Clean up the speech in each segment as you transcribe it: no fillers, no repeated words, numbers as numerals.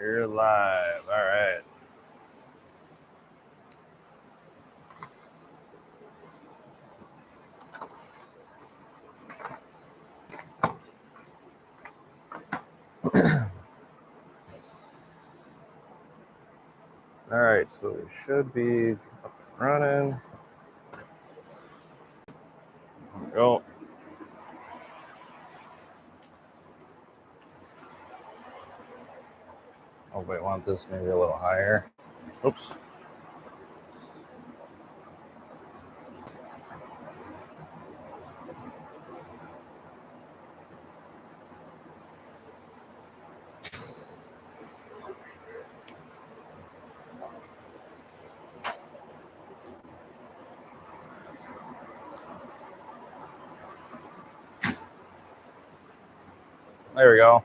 We're live. All right. All right, so we should be up and running. There we go. Oh, wait, want this maybe a little higher. Oops. There we go. All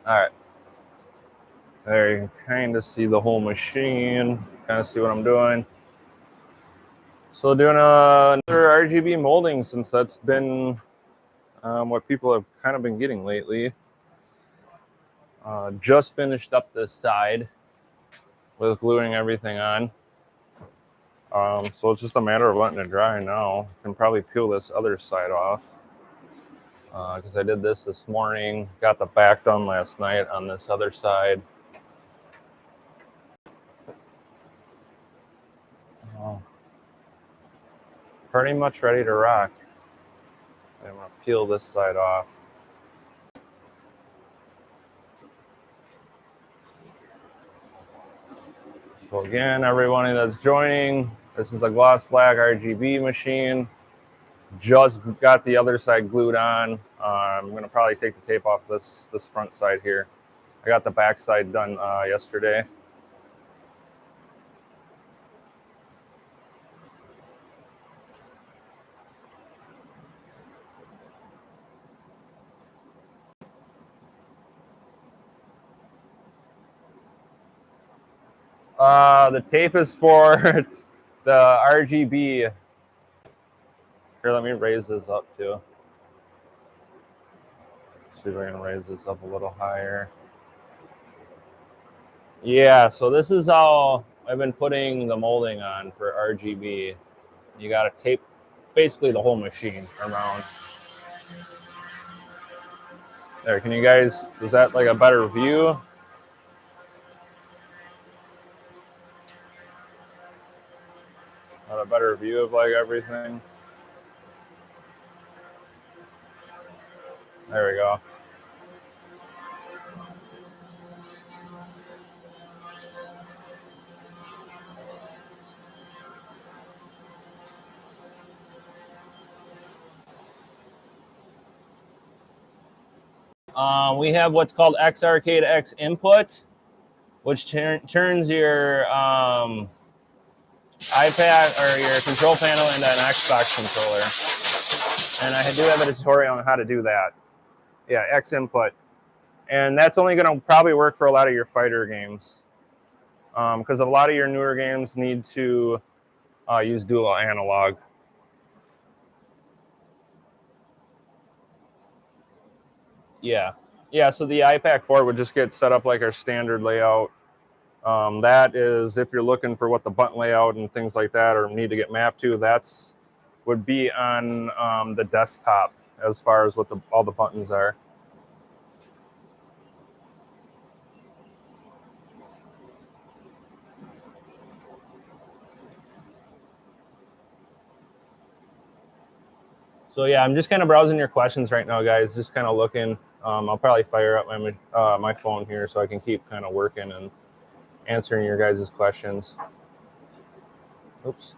right. There you can kind of see the whole machine, kind of see what I'm doing. So doing another RGB molding, since that's been what people have kind of been getting lately. Just finished up this side with gluing everything on. So it's just a matter of letting it dry now. I can probably peel this other side off because I did this morning. Got the back done last night on this other side. Pretty much ready to rock. I'm going to peel this side off. So again, everybody that's joining, this is a gloss black RGB machine. Just got the other side glued on. I'm going to probably take the tape off this front side here. I got the back side done yesterday. The tape is for the RGB. Here, let me raise this up too. See if I can raise this up a little higher. Yeah, so this is how I've been putting the molding on for RGB. You got to tape basically the whole machine around. There, can you guys, is that like a better view? Not a better view of like everything? There we go. We have what's called XArcade X input, which turns your iPad or your control panel into an Xbox controller. And I do have a tutorial on how to do that. Yeah, X input. And that's only going to probably work for a lot of your fighter games. Because a lot of your newer games need to use dual analog. Yeah. Yeah, so the iPad 4 would just get set up like our standard layout. That is if you're looking for what the button layout and things like that or need to get mapped to, that's would be on the desktop as far as what all the buttons are. So yeah, I'm just kind of browsing your questions right now, guys. Just kind of looking. I'll probably fire up my phone here so I can keep kind of working and answering your guys' questions. Oops.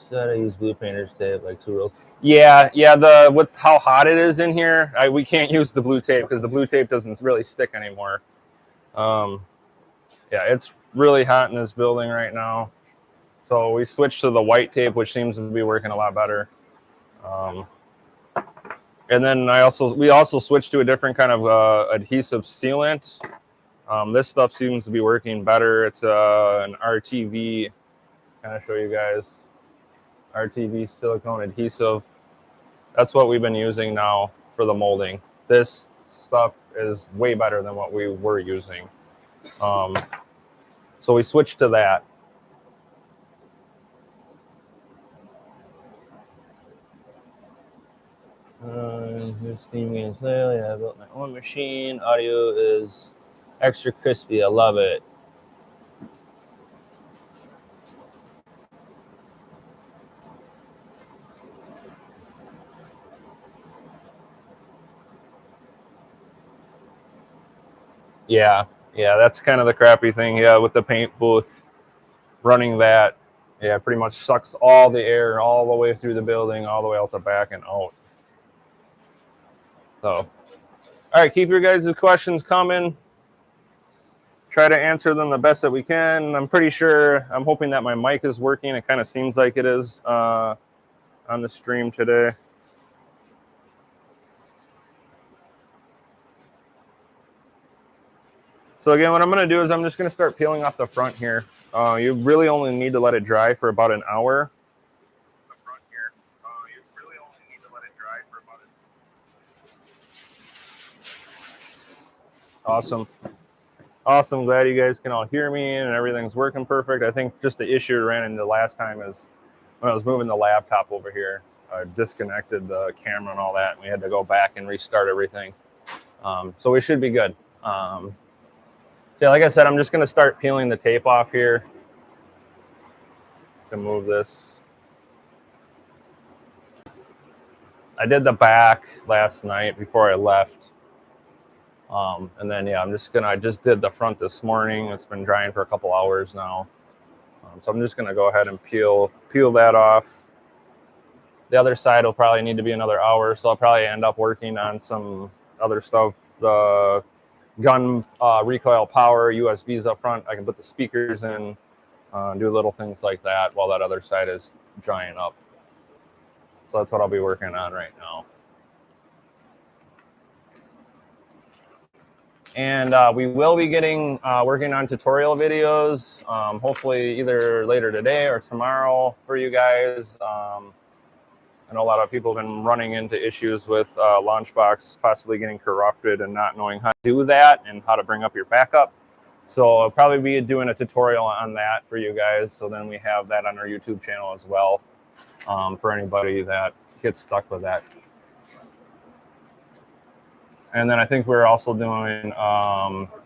Said I use blue painter's tape like 2 rolls. Yeah. With how hot it is in here, we can't use the blue tape because the blue tape doesn't really stick anymore. Yeah, it's really hot in this building right now, so we switched to the white tape, which seems to be working a lot better. And then we also switched to a different kind of adhesive sealant. This stuff seems to be working better. It's an RTV. Kind of show you guys. RTV silicone adhesive. That's what we've been using now for the molding. This stuff is way better than what we were using. So we switched to that. Steam games clearly. I built my own machine. Audio is extra crispy. I love it. Yeah, that's kind of the crappy thing. Yeah, with the paint booth running that, yeah, pretty much sucks all the air all the way through the building, all the way out the back and out. So, all right, keep your guys' questions coming. Try to answer them the best that we can. I'm pretty sure, I'm hoping that my mic is working. It kind of seems like it is on the stream today. So again, what I'm going to do is I'm just going to start peeling off the front here. You really only need to let it dry for about an hour. The front here. You really only need to let it dry for about an hour. Awesome. Glad you guys can all hear me and everything's working perfect. I think just the issue I ran into last time is when I was moving the laptop over here, I disconnected the camera and all that, and we had to go back and restart everything. So we should be good. So like I said, I'm just going to start peeling the tape off here to move this. I did the back last night before I left. And then, yeah, I just did the front this morning. It's been drying for a couple hours now. So I'm just going to go ahead and peel that off. The other side will probably need to be another hour. So I'll probably end up working on some other stuff. The gun recoil power, USBs up front. I can put the speakers in, do little things like that while that other side is drying up. So that's what I'll be working on right now. And we will be getting working on tutorial videos, hopefully either later today or tomorrow for you guys. I know a lot of people have been running into issues with Launchbox possibly getting corrupted and not knowing how to do that and how to bring up your backup. So I'll probably be doing a tutorial on that for you guys. So then we have that on our YouTube channel as well for anybody that gets stuck with that. And then I think we're also doing,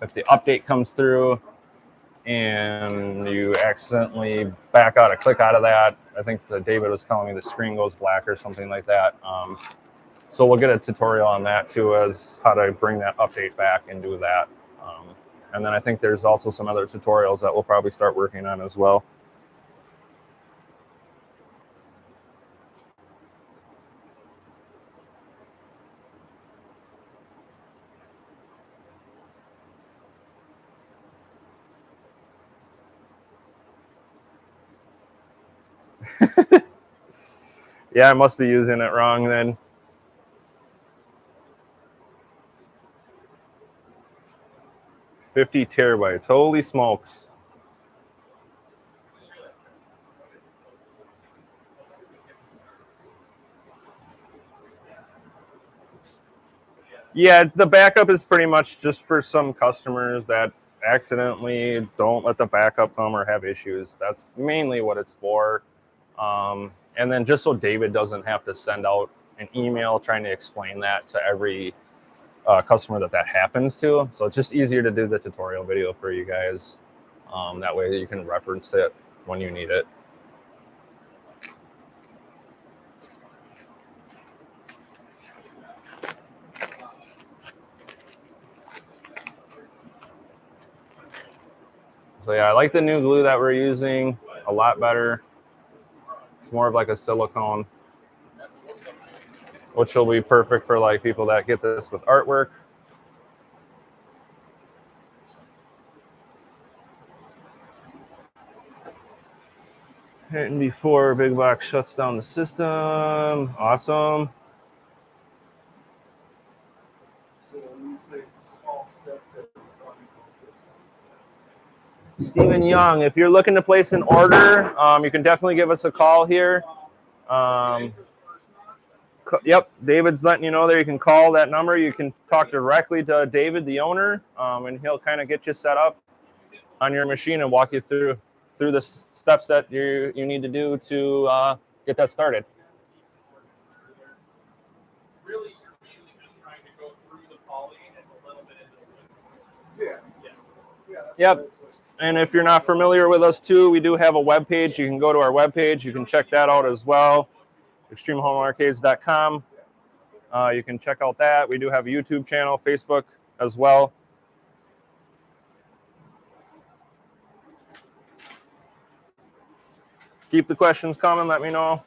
if the update comes through and you accidentally back out or click out of that, I think David was telling me the screen goes black or something like that. So we'll get a tutorial on that too, as how to bring that update back and do that. And then I think there's also some other tutorials that we'll probably start working on as well. Yeah, I must be using it wrong then. $50 terabytes. Holy smokes. Yeah, the backup is pretty much just for some customers that accidentally don't let the backup come or have issues. That's mainly what it's for. And then just so David doesn't have to send out an email trying to explain that to every customer that happens to. So it's just easier to do the tutorial video for you guys. That way you can reference it when you need it. So yeah, I like the new glue that we're using a lot better. It's more of like a silicone, which will be perfect for like people that get this with artwork. Hitting before Big Box shuts down the system. Awesome. Stephen Young, if you're looking to place an order, you can definitely give us a call here. Yep, David's letting you know there. You can call that number. You can talk directly to David, the owner, and he'll kind of get you set up on your machine and walk you through the steps that you need to do to get that started. Really, you're mainly just trying to go through the poly and a little bit into the Yep. And if you're not familiar with us too, we do have a web page. You can go to our web page. You can check that out as well. ExtremeHomeArcades.com. You can check out that. We do have a YouTube channel, Facebook as well. Keep the questions coming. Let me know.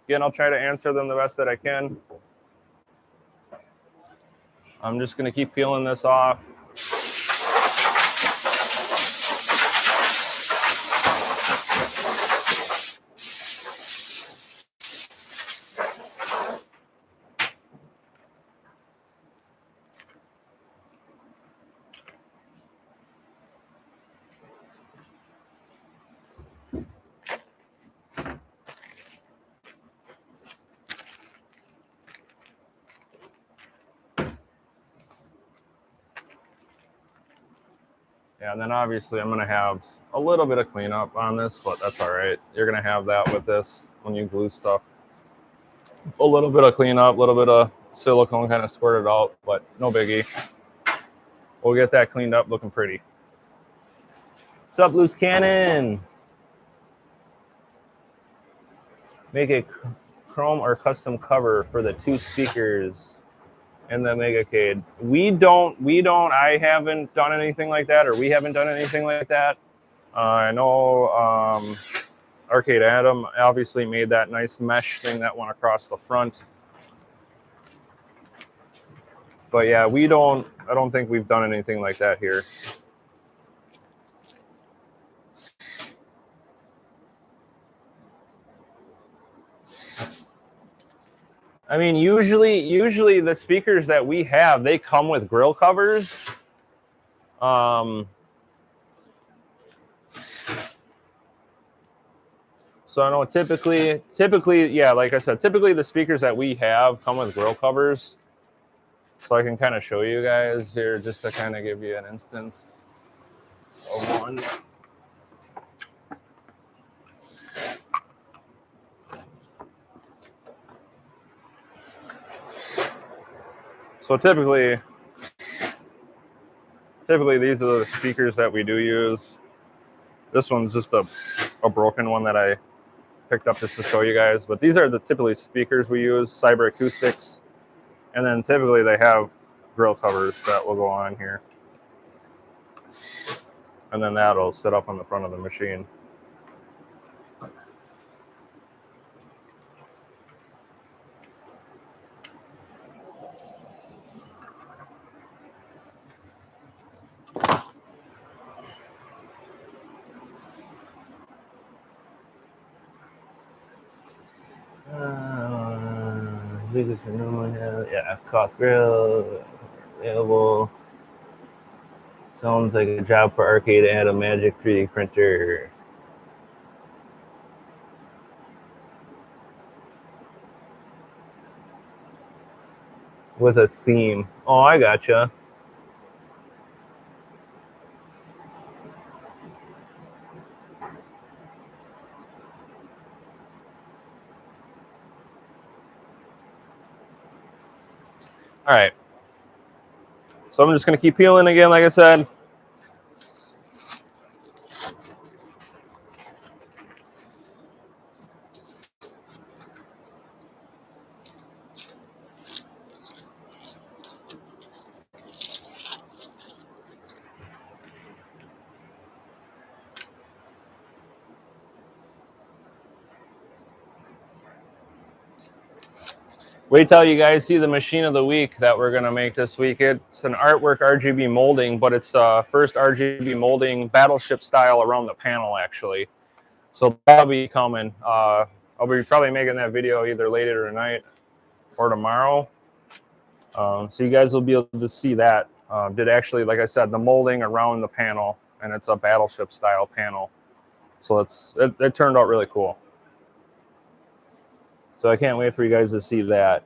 Again, I'll try to answer them the best that I can. I'm just going to keep peeling this off. Yeah, and then obviously I'm going to have a little bit of cleanup on this, but that's all right. You're going to have that with this when you glue stuff. A little bit of cleanup, a little bit of silicone kind of squirted out, but no biggie. We'll get that cleaned up looking pretty. What's up, Loose Cannon? Make a chrome or custom cover for the 2 speakers and the Megacade. I haven't done anything like that, or we haven't done anything like that. I know Arcade Adam obviously made that nice mesh thing that went across the front. But yeah, I don't think we've done anything like that here. I mean, usually the speakers that we have, they come with grill covers. So I know typically, yeah, like I said, typically the speakers that we have come with grill covers. So I can kind of show you guys here just to kind of give you an instance of one. So typically these are the speakers that we do use. This one's just a broken one that I picked up just to show you guys. But these are the typically speakers we use, Cyber Acoustics. And then typically they have grill covers that will go on here. And then that'll sit up on the front of the machine. Biggest yeah, Koth Grill available. Sounds like a job for Arcade Adam Magic 3D printer. With a theme. Oh, I gotcha. All right. So I'm just going to keep peeling again, like I said. Wait till you guys see the machine of the week that we're going to make this week. It's an artwork RGB molding, but it's first RGB molding battleship style around the panel, actually. So that'll be coming. I'll be probably making that video either later tonight or tomorrow. So you guys will be able to see that Did actually, like I said, the molding around the panel, and it's a Battleship style panel. So it turned out really cool. So I can't wait for you guys to see that.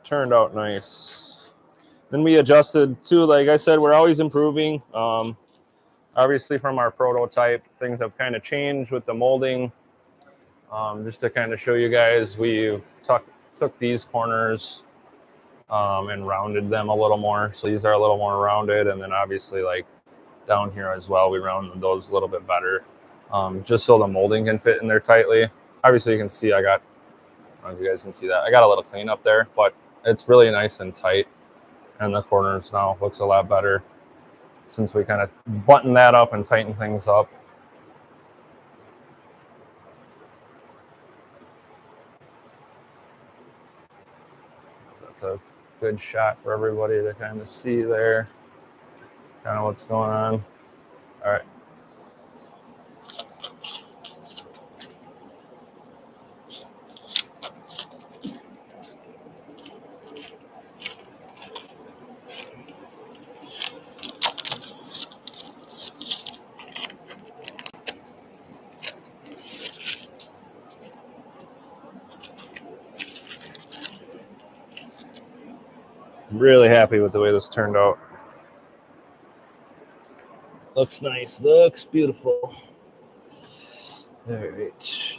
Turned out nice. Then we adjusted too. Like I said, we're always improving. Obviously, from our prototype, things have kind of changed with the molding. Just to kind of show you guys, we took these corners and rounded them a little more. So these are a little more rounded, and then obviously, like down here as well, we rounded those a little bit better, just so the molding can fit in there tightly. Obviously, you can see I don't know if you guys can see that. I got a little clean up there, but it's really nice and tight, and the corners now looks a lot better since we kind of button that up and tighten things up. That's a good shot for everybody to kind of see there, kind of what's going on. All right. Really happy with the way this turned out. Looks nice. Looks beautiful. All right.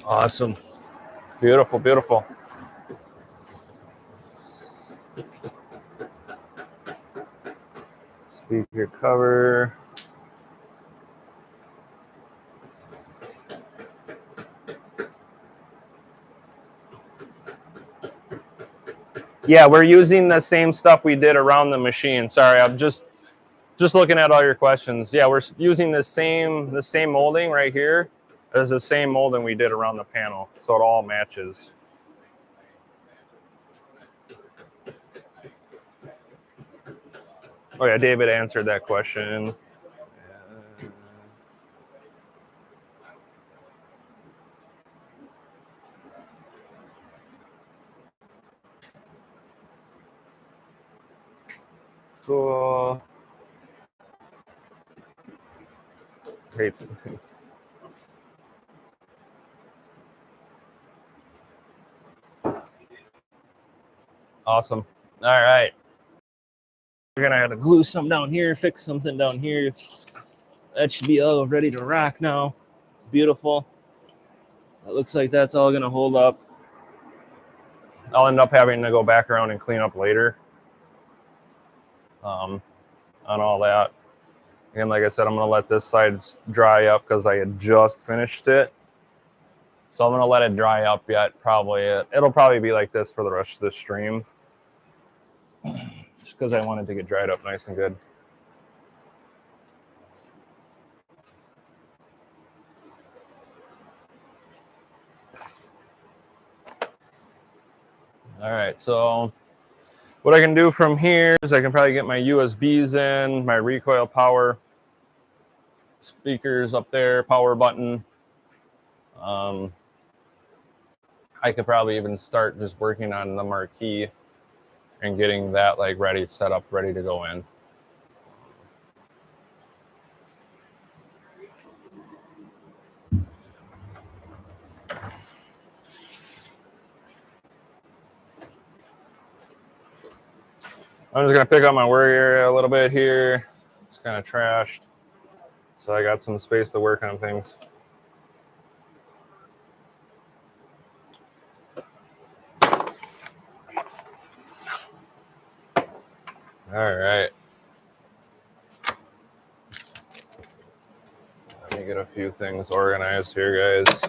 Awesome. Beautiful, beautiful. Speaker cover. Yeah, we're using the same stuff we did around the machine. Sorry, I'm just looking at all your questions. Yeah, we're using the same molding right here as the same molding we did around the panel, so it all matches. Oh yeah, David answered that question. Cool. Great. Awesome. All right. We're gonna have to glue some down here, fix something down here. That should be all ready to rock now. Beautiful. It looks like that's all gonna hold up. I'll end up having to go back around and clean up later on all that. And like I said, I'm gonna let this side dry up because I had just finished it. So I'm gonna let it dry up yet. It'll probably be like this for the rest of the stream. Just because I wanted to get dried up nice and good. All right, so what I can do from here is I can probably get my USBs in, my recoil power, speakers up there, power button. I could probably even start just working on the marquee and getting that like ready, set up, ready to go in. I'm just gonna pick up my work area a little bit here. It's kind of trashed, so I got some space to work on things. All right. Let me get a few things organized here, guys.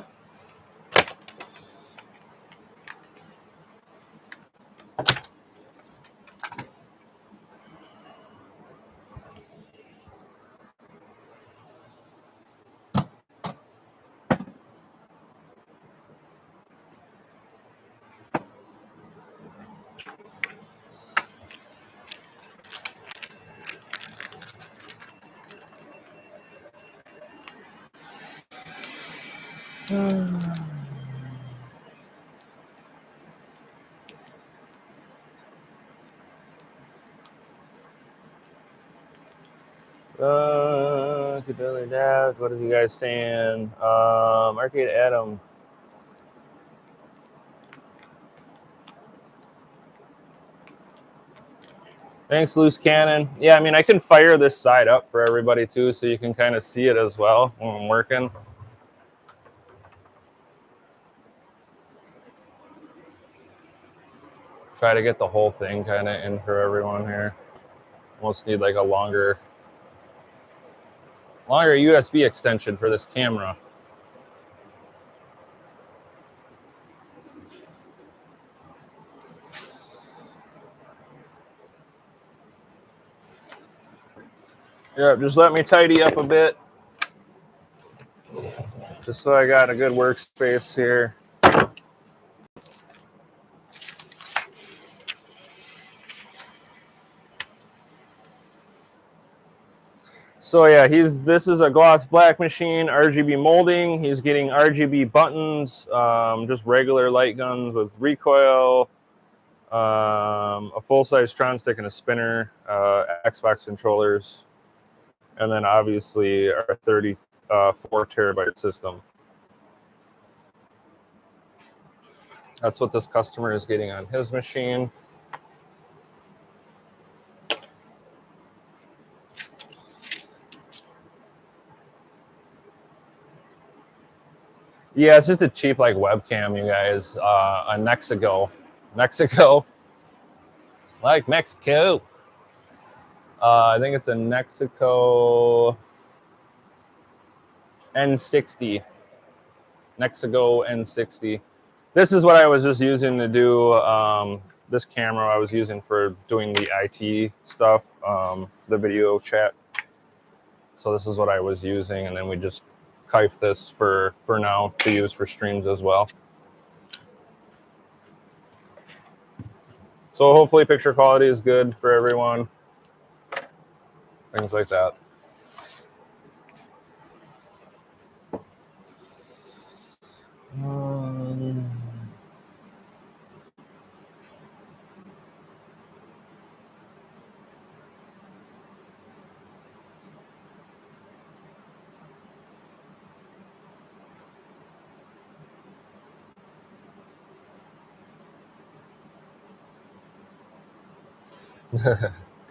Billy Dad, what are you guys saying? Arcade Adam. Thanks, Loose Cannon. Yeah, I mean, I can fire this side up for everybody too, so you can kind of see it as well when I'm working. Try to get the whole thing kind of in for everyone here. Almost need like a longer USB extension for this camera. Yeah, just let me tidy up a bit. Just so I got a good workspace here. So yeah, this is a gloss black machine, RGB molding. He's getting RGB buttons, just regular light guns with recoil, a full-size Tron stick and a spinner, Xbox controllers, and then obviously our 34 terabyte system. That's what this customer is getting on his machine. Yeah, it's just a cheap like webcam, you guys. A Nexigo, like Mexico. I think it's a Nexigo N60. Nexigo N60. This is what I was just using to do this camera. I was using for doing the IT stuff, the video chat. So this is what I was using, and then we just kife this for now to use for streams as well. So hopefully picture quality is good for everyone. Things like that.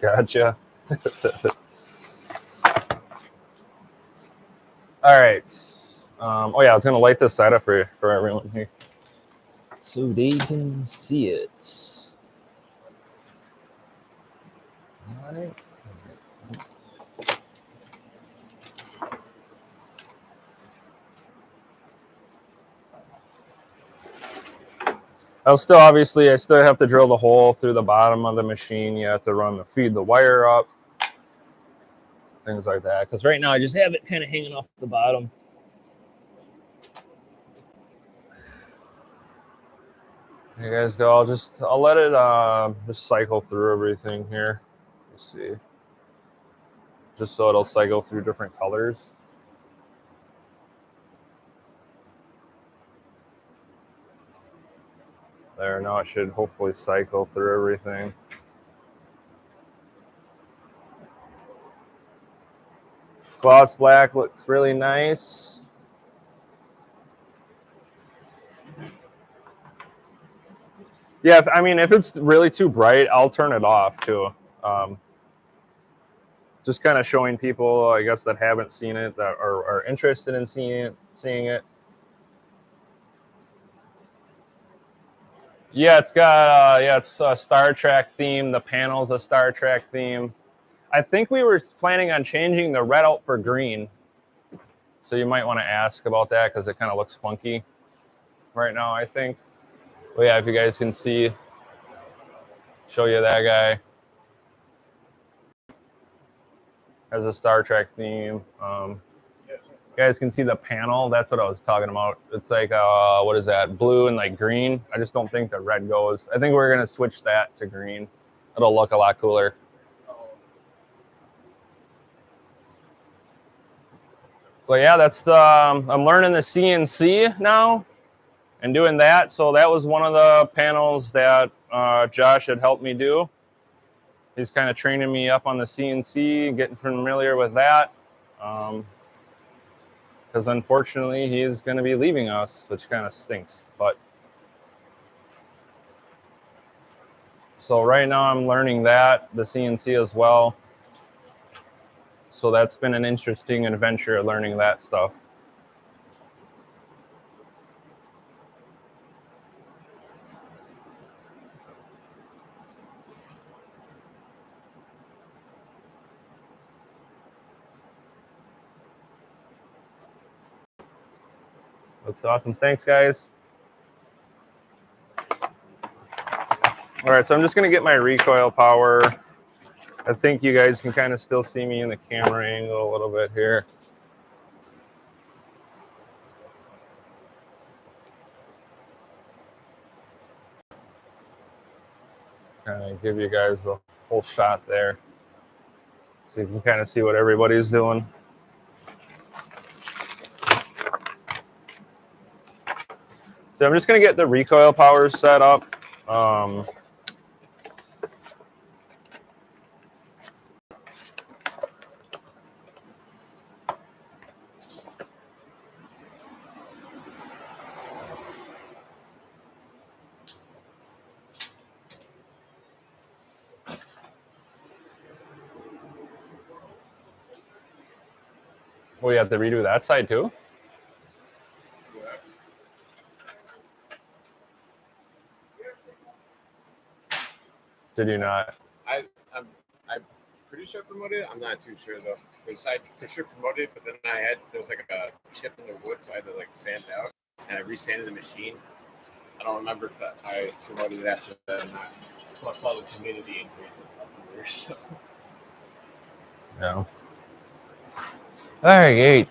Gotcha. All right. Oh yeah, I was gonna light this side up for everyone here, so they can see it. Got it. I still have to drill the hole through the bottom of the machine. You have to feed the wire up, things like that. Because right now I just have it kind of hanging off the bottom. There you guys go. I'll let it just cycle through everything here. Let's see. Just so it'll cycle through different colors. There, now it should hopefully cycle through everything. Gloss black looks really nice. Yeah, I mean, if it's really too bright, I'll turn it off too. Just kind of showing people, I guess, that haven't seen it, that are interested in seeing it. Yeah, it's got it's a Star Trek theme. The panel's a Star Trek theme. I think we were planning on changing the red out for green, so you might want to ask about that because it kind of looks funky right now, I think. Well, yeah, if you guys can see, show you that guy. Has a Star Trek theme. You guys can see the panel. That's what I was talking about. It's like, what is that? Blue and like green. I just don't think the red goes. I think we're going to switch that to green. It'll look a lot cooler. But yeah, that's the, I'm learning the CNC now and doing that. So that was one of the panels that Josh had helped me do. He's kind of training me up on the CNC, getting familiar with that. Because unfortunately, he's going to be leaving us, which kind of stinks. But so right now I'm learning that, the CNC as well. So that's been an interesting adventure, learning that stuff. Looks awesome. Thanks, guys. All right, so I'm just going to get my recoil power. I think you guys can kind of still see me in the camera angle a little bit here. Kind of give you guys a whole shot there, so you can kind of see what everybody's doing. So I'm just going to get the recoil power set up. We have to redo that side too? Did you not? I'm pretty sure I promoted it. I'm not too sure though. Because I for sure promoted it, but then there was like a chip in the wood, so I had to like sand it out, and I resanded the machine. I don't remember if I promoted it after that or not. Plus all the humidity increase. No. All right.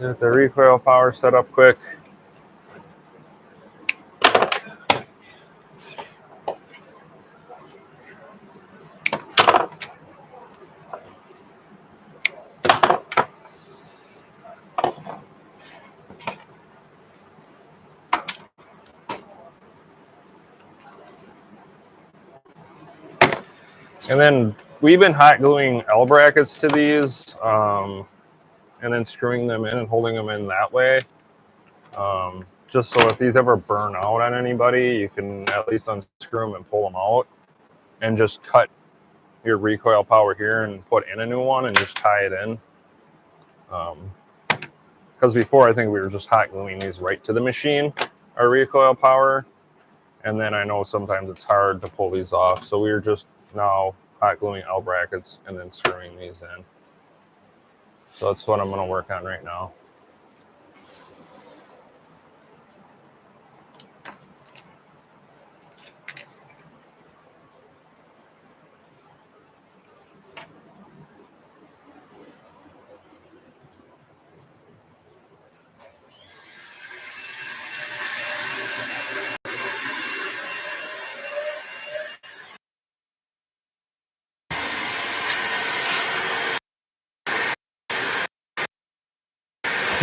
Get the recoil power set up quick. And then we've been hot gluing L brackets to these, and then screwing them in and holding them in that way. Just so if these ever burn out on anybody, you can at least unscrew them and pull them out, and just cut your recoil power here and put in a new one and just tie it in. Because before I think we were just hot gluing these right to the machine, our recoil power, and then I know sometimes it's hard to pull these off, so we were just now hot gluing L brackets and then screwing these in. So that's what I'm going to work on right now. All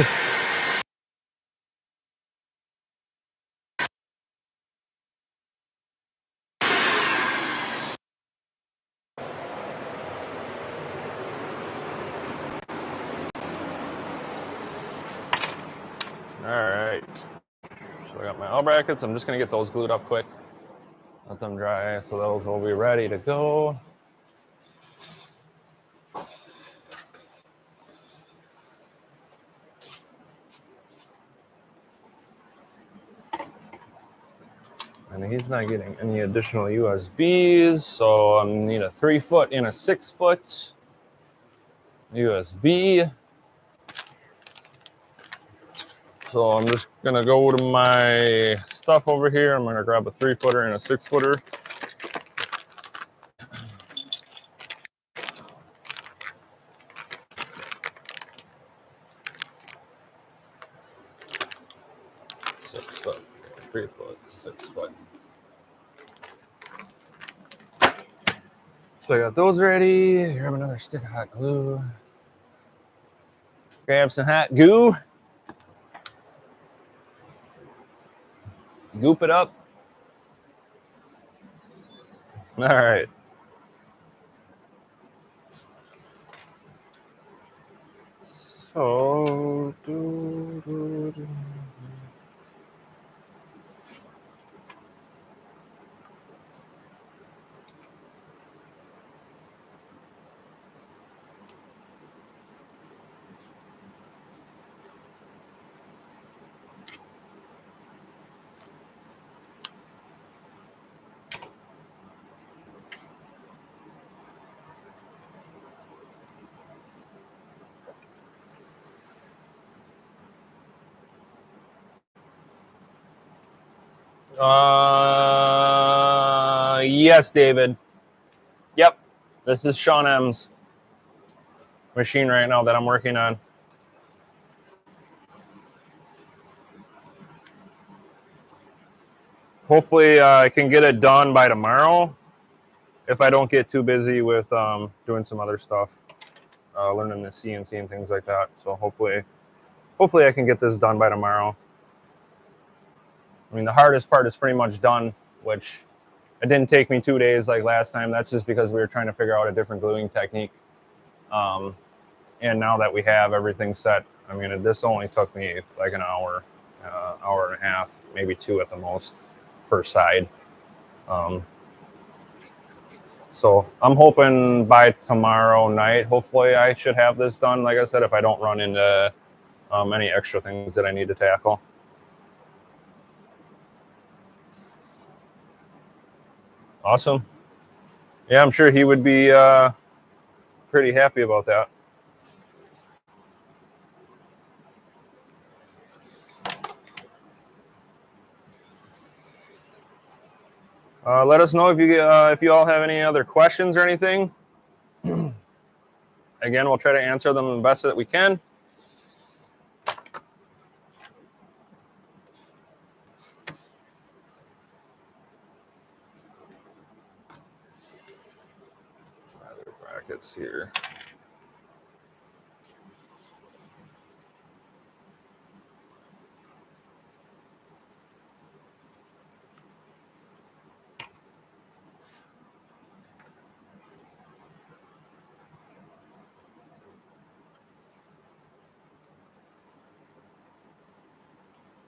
right. So I got my L brackets. I'm just going to get those glued up quick. Let them dry so those will be ready to go. And he's not getting any additional USBs, so I need a 3-foot and a 6-foot USB. So I'm just gonna go to my stuff over here. I'm gonna grab a 3-footer and a 6-footer. Six foot, 3-foot, 6-foot. So I got those ready. Grab another stick of hot glue. Grab some hot goo. Goop it up. All right. So, yes, David. Yep. This is Sean M's machine right now that I'm working on. Hopefully I can get it done by tomorrow if I don't get too busy with doing some other stuff, learning the CNC and things like that. So hopefully I can get this done by tomorrow. I mean, the hardest part is pretty much done, which it didn't take me 2 days like last time. That's just because we were trying to figure out a different gluing technique. And now that we have everything set, I mean, this only took me like an hour, hour and a half, maybe 2 at the most per side. So I'm hoping by tomorrow night, hopefully I should have this done. Like I said, if I don't run into any extra things that I need to tackle. Awesome. Yeah, I'm sure he would be pretty happy about that. Let us know if you all have any other questions or anything. Again, we'll try to answer them the best that we can. Other brackets here.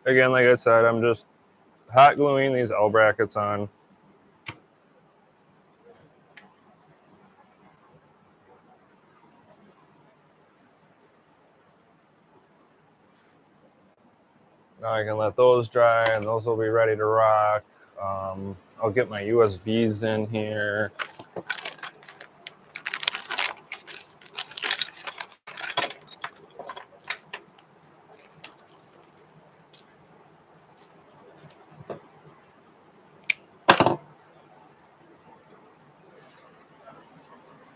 Again, like I said, I'm just hot gluing these L brackets on. Now I can let those dry and those will be ready to rock. I'll get my USBs in here.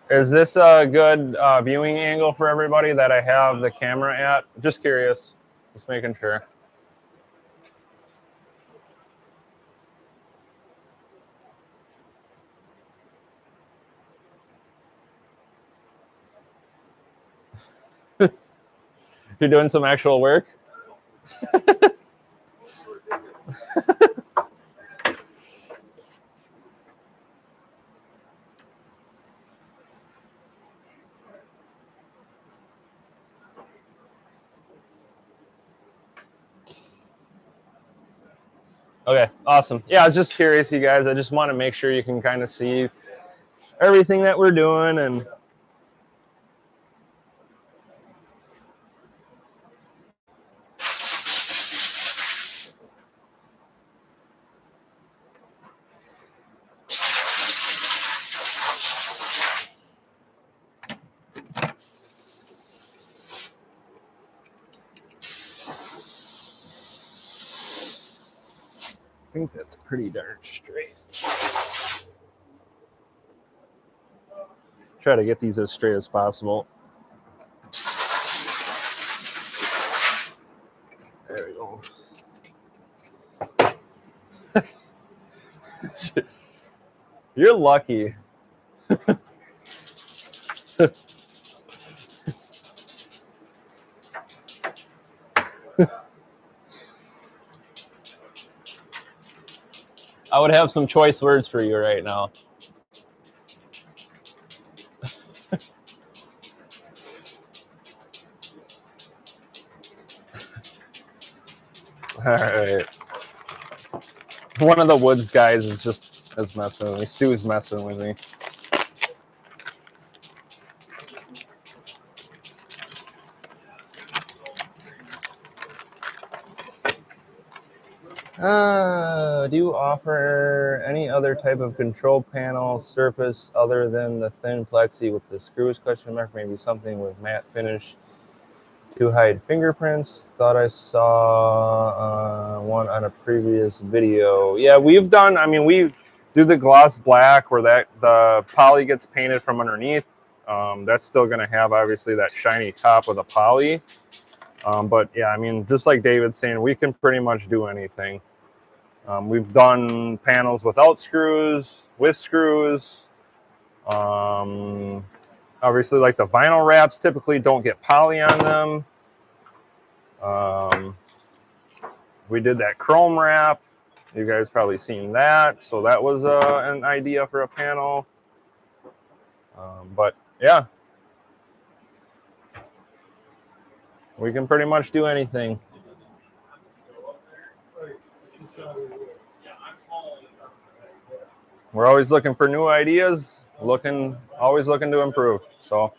Is this a good viewing angle for everybody that I have the camera at? Just curious, just making sure. You're doing some actual work? Okay, awesome. Yeah, I was just curious, you guys. I just want to make sure you can kind of see everything that we're doing. And I think that's pretty darn straight. Try to get these as straight as possible. There we go. You're lucky. I would have some choice words for you right now. All right. One of the Woods guys is messing with me. Stu's messing with me. Do you offer any other type of control panel surface other than the thin plexi with the screws? Question mark. Maybe something with matte finish to hide fingerprints. Thought I saw one on a previous video. Yeah, we've done. I mean, we do the gloss black where the poly gets painted from underneath. That's still going to have obviously that shiny top of the poly. But yeah, I mean, just like David's saying, we can pretty much do anything. We've done panels without screws, with screws. Obviously, like the vinyl wraps typically don't get poly on them. We did that chrome wrap. You guys probably seen that. So that was an idea for a panel. But yeah, we can pretty much do anything. We're always looking for new ideas, always looking to improve. So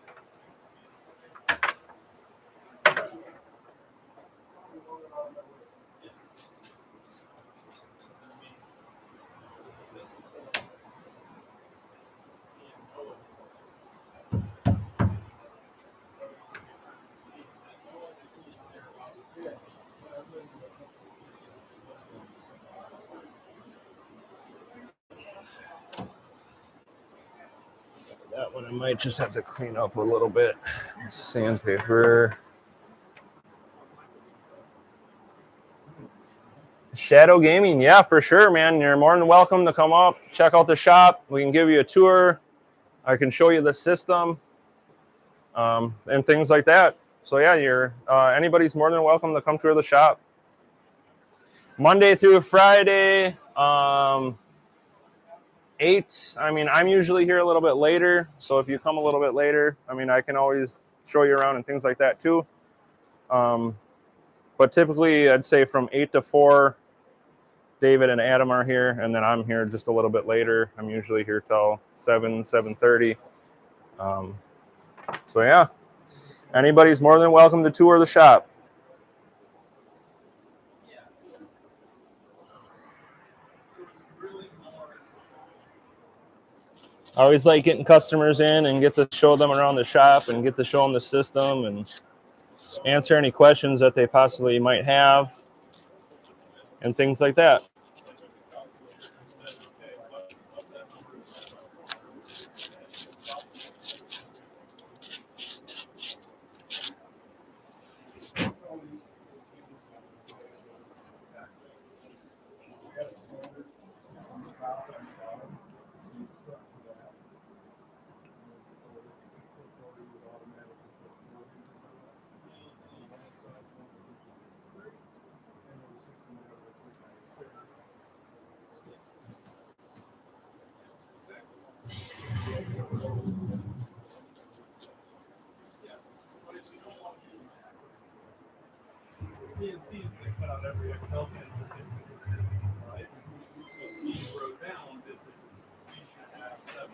that one I might just have to clean up a little bit. Sandpaper. Shadow Gaming, yeah, for sure, man. You're more than welcome to come up, check out the shop. We can give you a tour. I can show you the system and things like that. So yeah, anybody's more than welcome to come tour the shop. Monday through Friday, 8. I mean, I'm usually here a little bit later. So if you come a little bit later, I mean, I can always show you around and things like that too. But typically, I'd say from 8 to 4, David and Adam are here, and then I'm here just a little bit later. I'm usually here till 7:30. So yeah, anybody's more than welcome to tour the shop. I always like getting customers in and get to show them around the shop and get to show them the system and answer any questions that they possibly might have and things like that. So Steve wrote down this is each and a half, 7.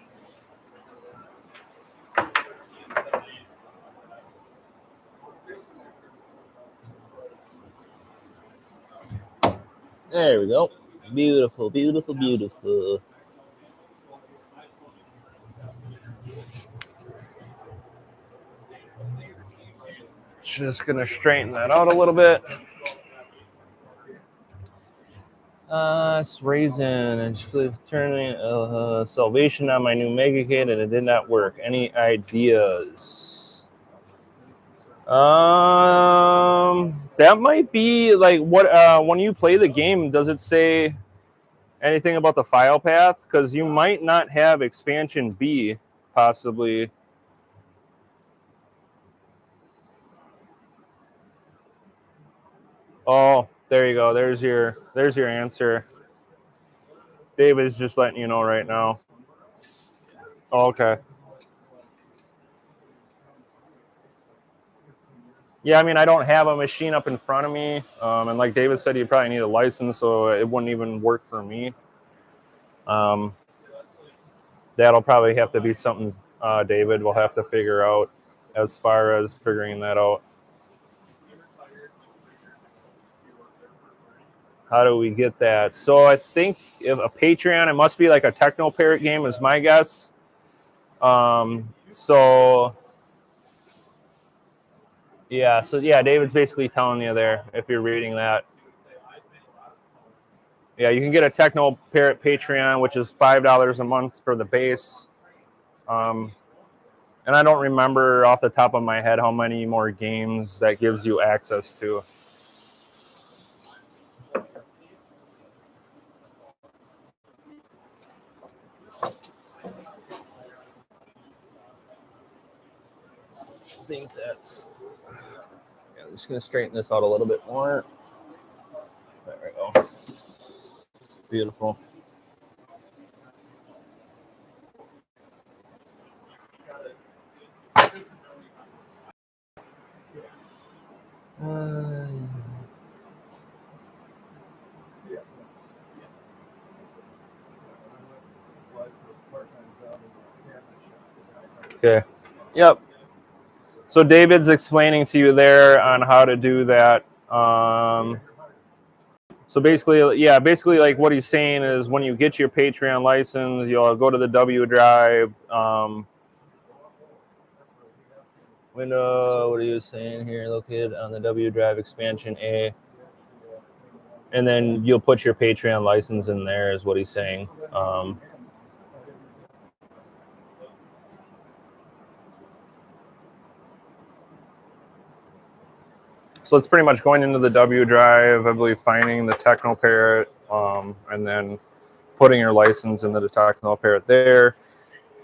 There we go. Beautiful, beautiful, beautiful. Just gonna straighten that out a little bit. It's Raisin and turning Salvation on my new Mega Kit and it did not work. Any ideas? That might be like what when you play the game, does it say anything about the file path? Because you might not have expansion B, possibly. Oh, there you go. There's your answer. David's just letting you know right now. Oh, okay. Yeah, I mean, I don't have a machine up in front of me. And like David said, you probably need a license, so it wouldn't even work for me. That'll probably have to be something David will have to figure out as far as figuring that out. How do we get that? So I think if a Patreon, it must be like a Techno Parrot game is my guess. So David's basically telling you there if you're reading that. Yeah, you can get a Techno Parrot Patreon, which is $5 a month for the base. And I don't remember off the top of my head how many more games that gives you access to. I think that's... Yeah, I'm just going to straighten this out a little bit more. There we go. Beautiful. Okay. Yep. So David's explaining to you there on how to do that. So basically like what he's saying is when you get your Patreon license, you'll go to the W drive. Window, what are you saying here? Located on the W drive expansion A. And then you'll put your Patreon license in there is what he's saying. So it's pretty much going into the W drive, I believe, finding the Techno Parrot, and then putting your license into the Techno Parrot there.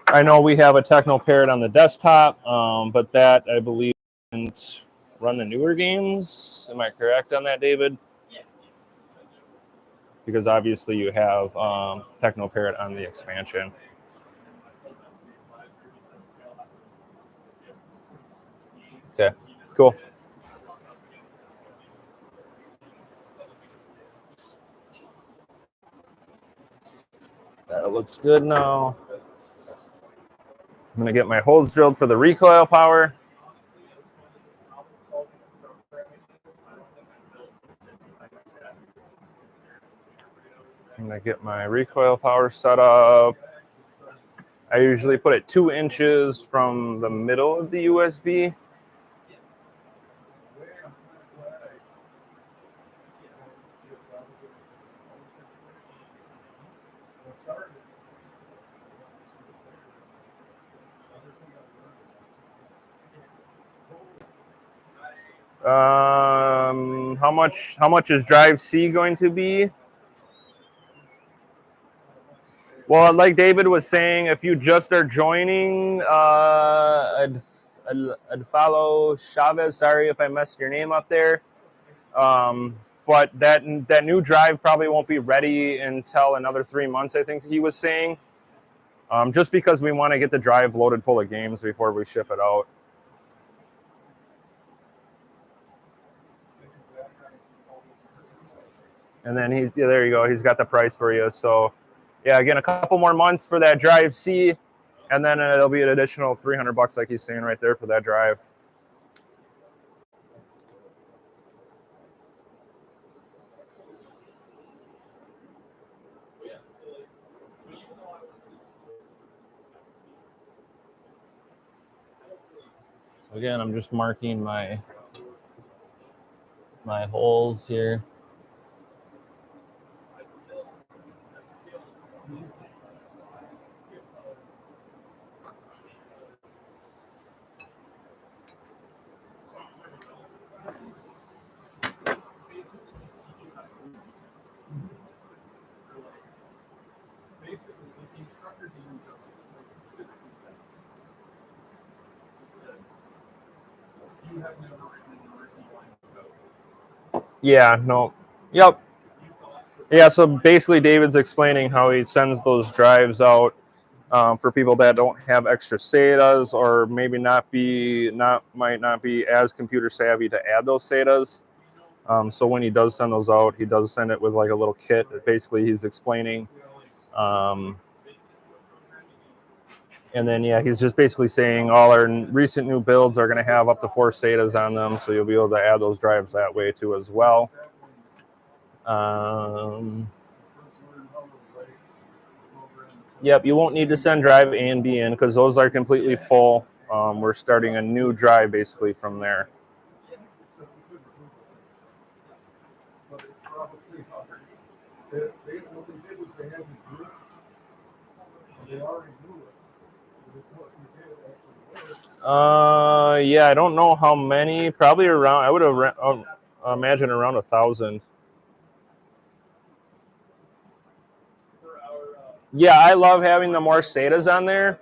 I know we have a Techno Parrot on the desktop, but that, I believe, doesn't run the newer games. Am I correct on that, David? Yeah. Because obviously you have Techno Parrot on the expansion. Okay, cool. That looks good now. I'm going to get my holes drilled for the recoil power. I'm going to get my recoil power set up. I usually put it 2 inches from the middle of the USB. How much is drive C going to be? Well, like David was saying, if you just are joining, I'd follow Chavez. Sorry if I messed your name up there. But that new drive probably won't be ready until another 3 months, I think he was saying. Just because we want to get the drive loaded full of games before we ship it out. And then there you go. He's got the price for you. So yeah, again, a couple more months for that drive C, and then it'll be an additional $300 like he's saying right there for that drive. Again, I'm just marking my holes here. Basically, the instructors even just specifically said, you have never written an original line of code. Yeah, no. Yep. Yeah, so basically David's explaining how he sends those drives out for people that don't have extra SATAs or maybe might not be as computer savvy to add those SATAs. So when he does send those out, he does send it with like a little kit. Basically, he's explaining. And then, yeah, he's just basically saying all our recent new builds are going to have up to 4 SATAs on them, so you'll be able to add those drives that way too as well. Yep, you won't need to send drive A and B in because those are completely full. We're starting a new drive basically from there. But it's probably hard. What they did was they had to do it. They already knew it. But if what you did actually works. Yeah, I don't know how many. Probably around. I would imagine around 1,000. Yeah, I love having the more SATAs on there,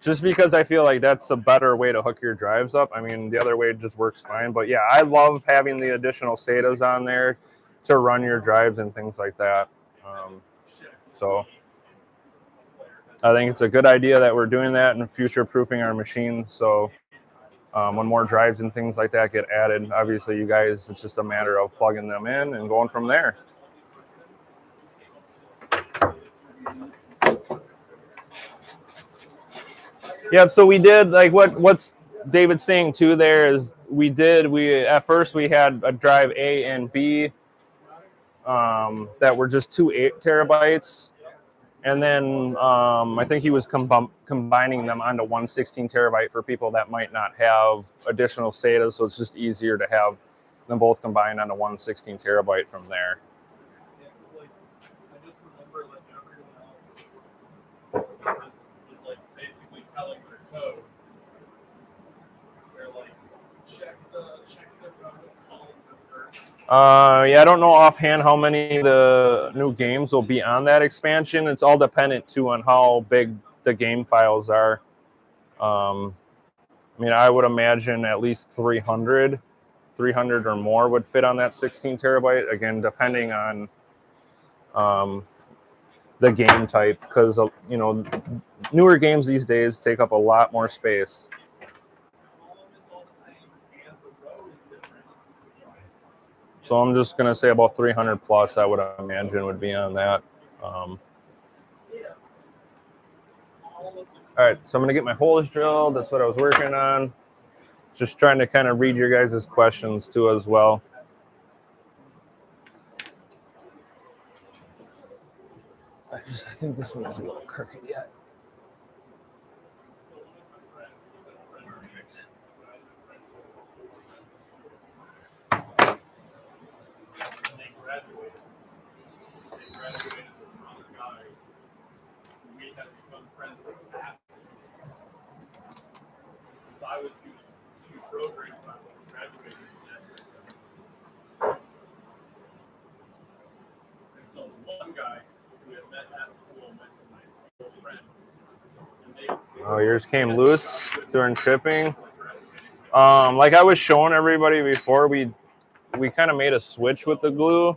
just because I feel like that's a better way to hook your drives up. I mean, the other way just works fine, but yeah, I love having the additional SATAs on there to run your drives and things like that. So I think it's a good idea that we're doing that and future-proofing our machine. So when more drives and things like that get added, obviously you guys, it's just a matter of plugging them in and going from there. Yeah, so we did like what's David's saying too there is we at first we had a drive A and B that were just 2 8 terabytes. And then I think he was combining them onto 1 16 terabyte for people that might not have additional SATAs. So it's just easier to have them both combined onto 1 16 terabyte from there. Yeah, because I just remember everyone else was basically telling their code. They're check the column. Yeah, I don't know offhand how many of the new games will be on that expansion. It's all dependent too on how big the game files are. I mean, I would imagine at least 300 or more would fit on that 16 terabyte. Again, depending on the game type, because newer games these days take up a lot more space. So I'm just going to say about 300 plus, I would imagine, would be on that. All right, so I'm going to get my holes drilled. That's what I was working on. Just trying to kind of read your guys' questions too as well. I think this one is a little crooked yet. Perfect. Graduated with another guy. We have become friends with that. Since I was two programs, I graduated with that. And so one guy who had met at school went to my old friend. Oh, yours came loose during tripping. Like I was showing everybody before, we kind of made a switch with the glue.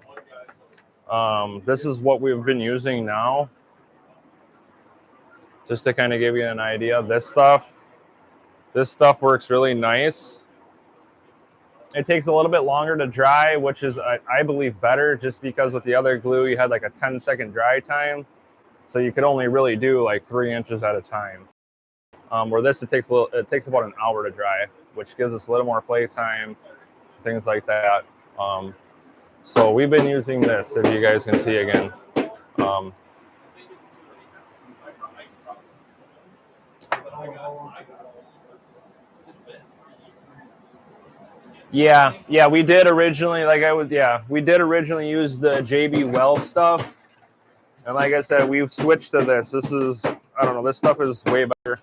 This is what we've been using now. Just to kind of give you an idea, this stuff works really nice. It takes a little bit longer to dry, which is, I believe, better, just because with the other glue, you had like a 10-second dry time. So you could only really do like 3 inches at a time. Where this, it takes about an hour to dry, which gives us a little more play time, things like that. So we've been using this, if you guys can see again. Yeah, we did originally, we did originally use the JB Weld stuff. And like I said, we've switched to this. This is, I don't know, this stuff is way better.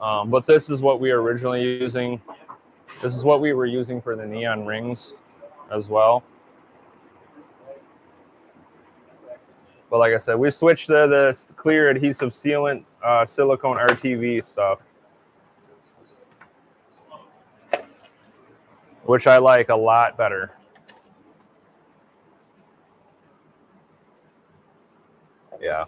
But this is what we were originally using. This is what we were using for the neon rings as well. But like I said, we switched to the clear adhesive sealant silicone RTV stuff, which I like a lot better. Yeah.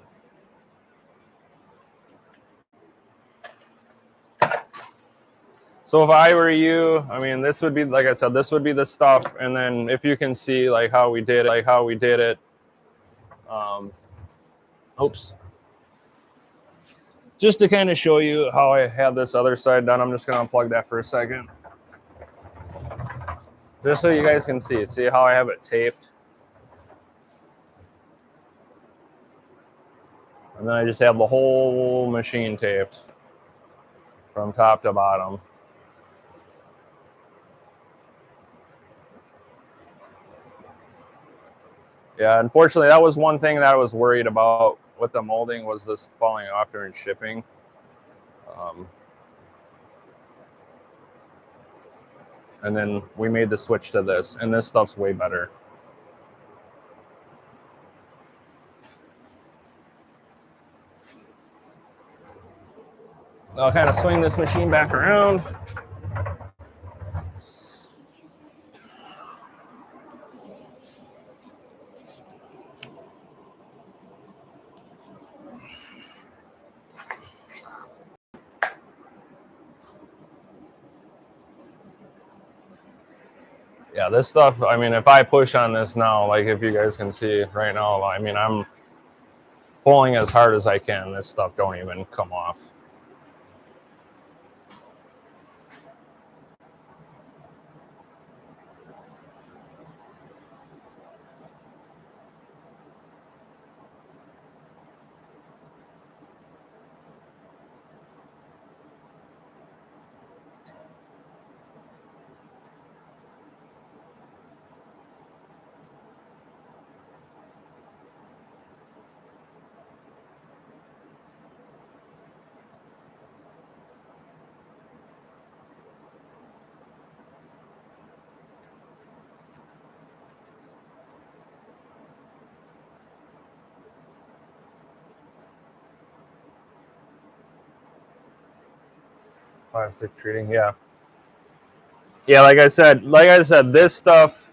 So if I were you, I mean, this would be, like I said, this would be the stuff. And then if you can see like how we did it, oops. Just to kind of show you how I have this other side done, I'm just going to unplug that for a second. Just so you guys can see how I have it taped. And then I just have the whole machine taped from top to bottom. Yeah, unfortunately, that was one thing that I was worried about with the molding, was this falling off during shipping. And then we made the switch to this, and this stuff's way better. I'll kind of swing this machine back around. Yeah, this stuff, I mean, if I push on this now, like if you guys can see right now, I mean, I'm pulling as hard as I can. This stuff don't even come off. Plastic treating, yeah. Yeah, like I said, this stuff,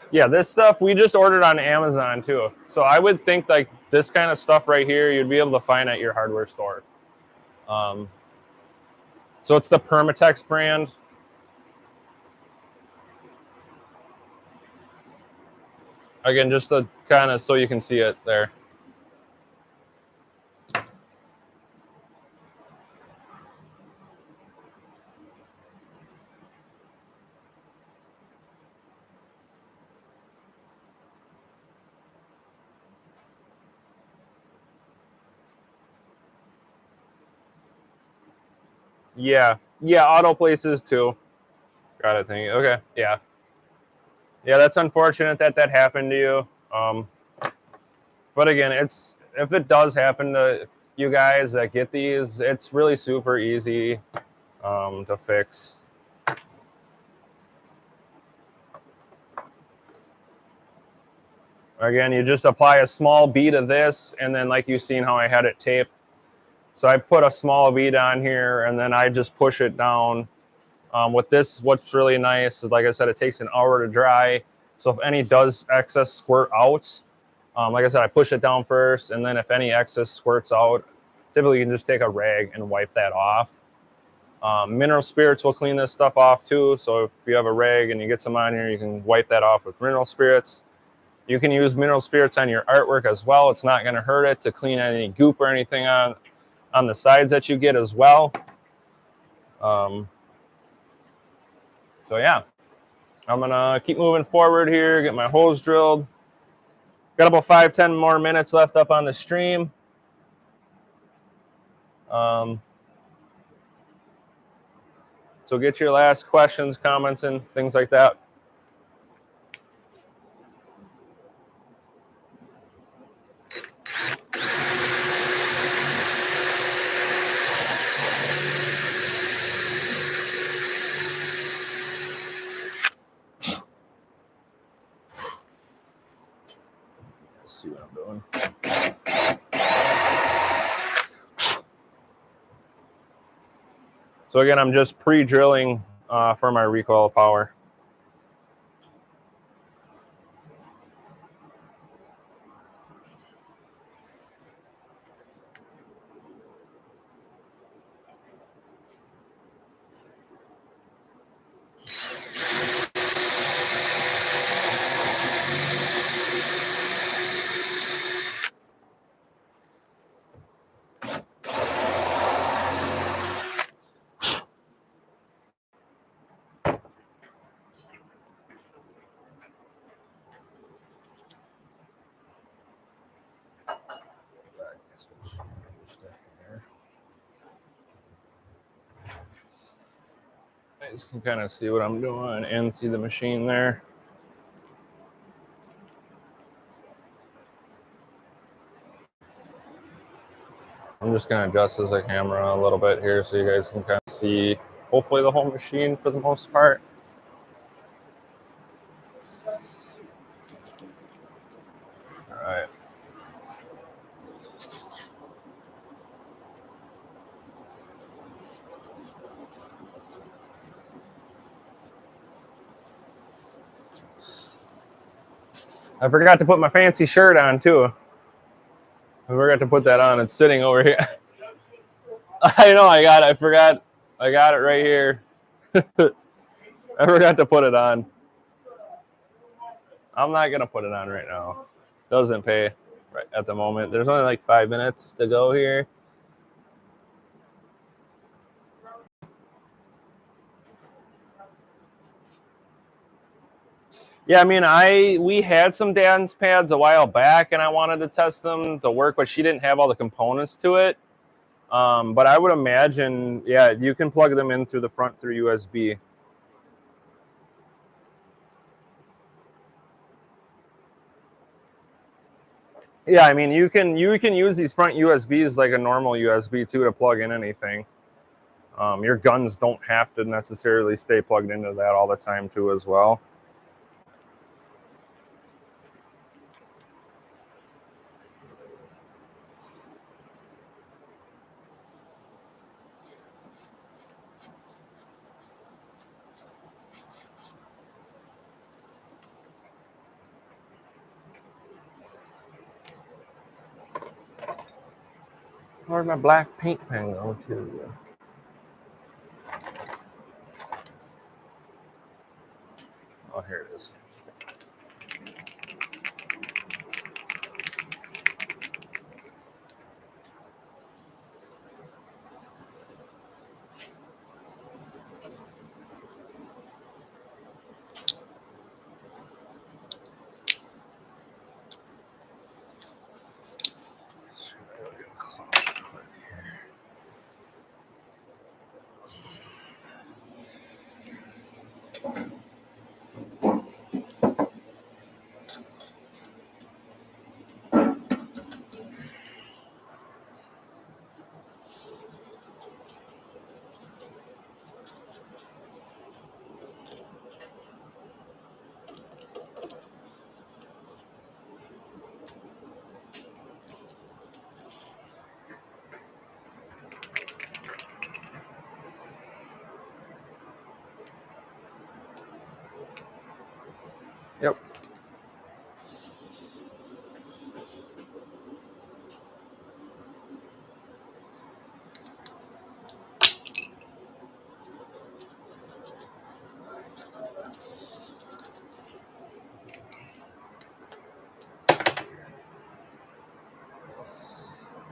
yeah, this stuff we just ordered on Amazon too. So I would think like this kind of stuff right here, you'd be able to find at your hardware store. So it's the Permatex brand. Again, just to kind of so you can see it there. Yeah, auto places too. Got it. Thank you. Okay, yeah, that's unfortunate that happened to you. But again, if it does happen to you guys that get these, it's really super easy to fix. Again, you just apply a small bead of this, and then like you've seen how I had it taped. So I put a small bead on here, and then I just push it down. With this, what's really nice is, like I said, it takes an hour to dry. So if any does excess squirt out, like I said, I push it down first, and then if any excess squirts out, typically you can just take a rag and wipe that off. Mineral spirits will clean this stuff off too. So if you have a rag and you get some on here, you can wipe that off with mineral spirits. You can use mineral spirits on your artwork as well. It's not going to hurt it to clean any goop or anything on the sides that you get as well. So yeah, I'm going to keep moving forward here, get my holes drilled. Got about 5-10 more minutes left up on the stream. So get your last questions, comments, and things like that. Let's see what I'm doing. So again, I'm just pre-drilling for my recoil power. You guys can kind of see what I'm doing and see the machine there. I'm just going to adjust the camera a little bit here so you guys can kind of see, hopefully, the whole machine for the most part. All right. I forgot to put my fancy shirt on too. I forgot to put that on. It's sitting over here. I know I got it. I forgot. I got it right here. I forgot to put it on. I'm not going to put it on right now. Doesn't pay right at the moment. There's only like 5 minutes to go here. Yeah, I mean, we had some dance pads a while back, and I wanted to test them to work, but she didn't have all the components to it. But I would imagine, yeah, you can plug them in through the front through USB. Yeah, I mean, you can use these front USBs like a normal USB too to plug in anything. Your guns don't have to necessarily stay plugged into that all the time too as well. Where'd my black paint pen go to? Oh, here it is.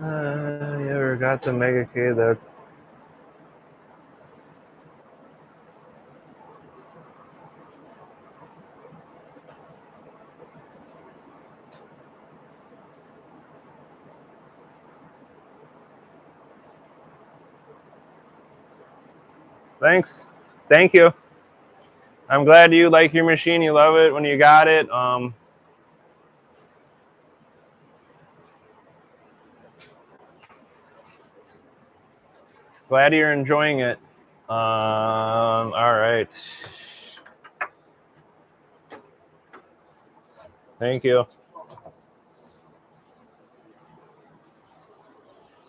You ever got the Mega K? That's thanks. Thank you. I'm glad you like your machine. You love it when you got it. Glad you're enjoying it. All right. Thank you.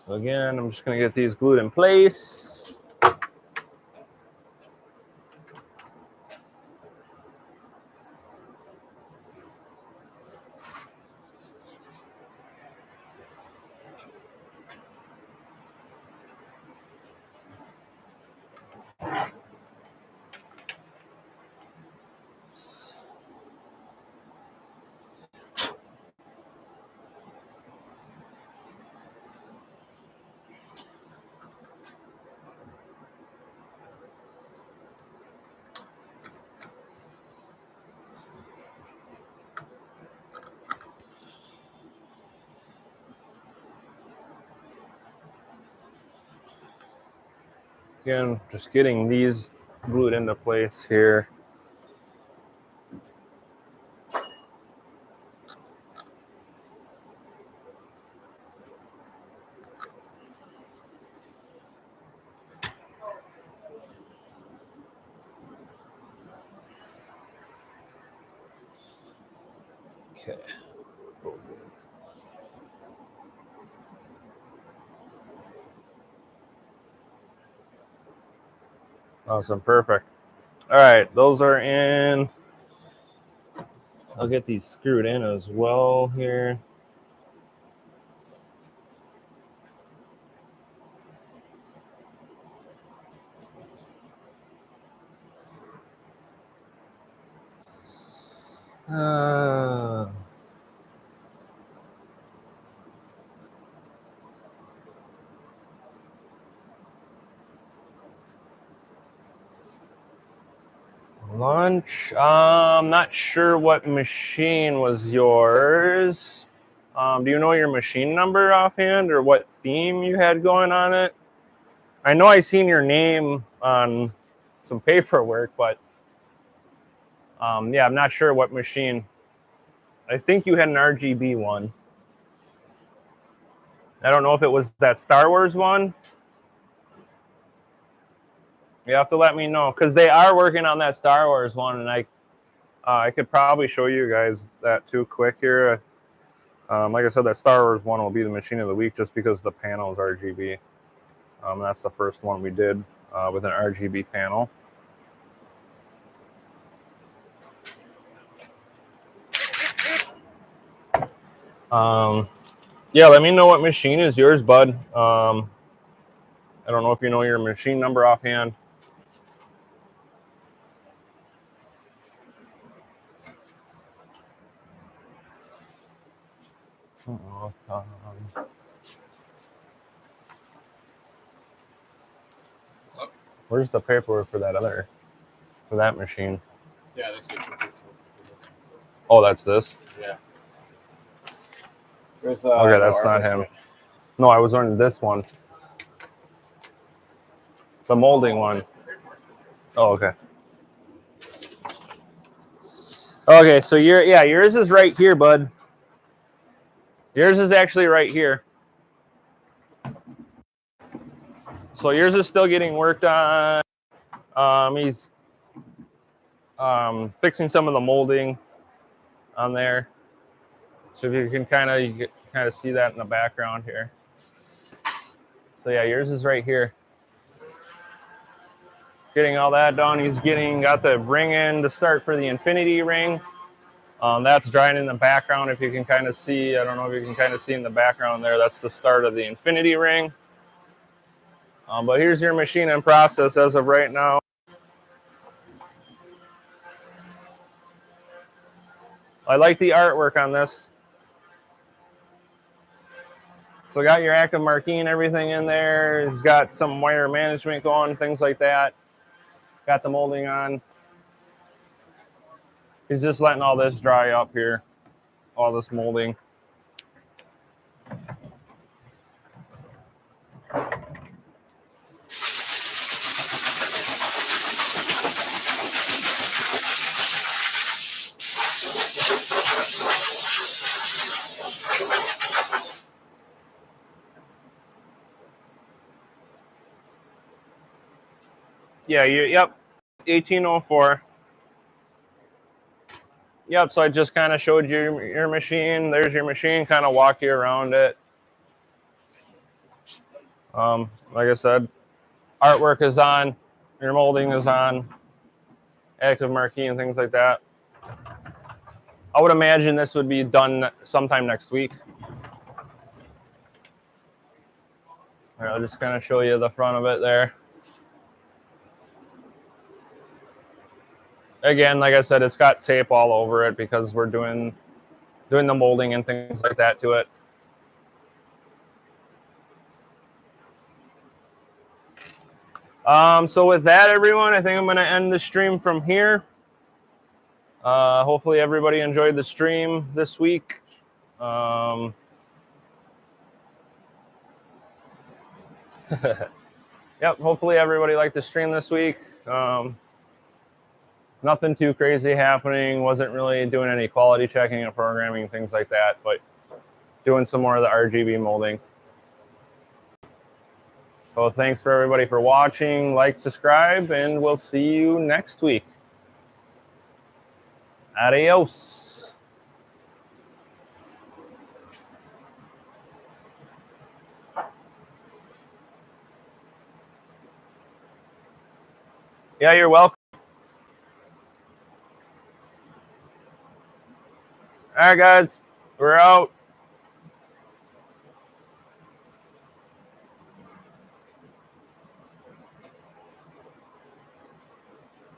So again, I'm just going to get these glued in place. Again, just getting these glued into place here. Okay. Awesome, perfect. All right, those are in. I'll get these screwed in as well here. Lunch. I'm not sure what machine was yours. Do you know your machine number offhand or what theme you had going on it? I know I seen your name on some paperwork, but yeah, I'm not sure what machine. I think you had an RGB one. I don't know if it was that Star Wars one. You have to let me know because they are working on that Star Wars one, and I could probably show you guys that too quick here. Like I said, that Star Wars one will be the machine of the week just because the panel is RGB. That's the first one we did with an RGB panel. Yeah, let me know what machine is yours, bud. I don't know if you know your machine number offhand. What's up? Where's the paperwork for that machine? Yeah, this is Oh, that's this. yeah. There's, Okay, that's not him. No, I was on this one. The molding one. Oh, okay. Okay, so yours is right here, bud. Yours is actually right here. So yours is still getting worked on. He's fixing some of the molding on there. So if you can kind of see that in the background here. So yeah, yours is right here. Getting all that done. He's got the ring in to start for the infinity ring. That's drying in the background. If you can kind of see, I don't know if you can kind of see in the background there, that's the start of the infinity ring. But here's your machine in process as of right now. I like the artwork on this. So got your active marquee and everything in there. It's got some wire management going, things like that. Got the molding on. He's just letting all this dry up here, all this molding. Yeah, yep, 1804. Yep, so I just kind of showed you your machine. There's your machine, kind of walked you around it. Like I said, artwork is on, your molding is on, active marquee and things like that. I would imagine this would be done sometime next week. All right, I'll just kind of show you the front of it there. Again, like I said, it's got tape all over it because we're doing the molding and things like that to it. So with that, everyone, I think I'm going to end the stream from here. Hopefully everybody enjoyed the stream this week. Yep, hopefully everybody liked the stream this week. Nothing too crazy happening. Wasn't really doing any quality checking or programming, things like that, but doing some more of the RGB molding. So thanks for everybody for watching. Like, subscribe, and we'll see you next week. Adios. Yeah, you're welcome. All right, guys, we're out.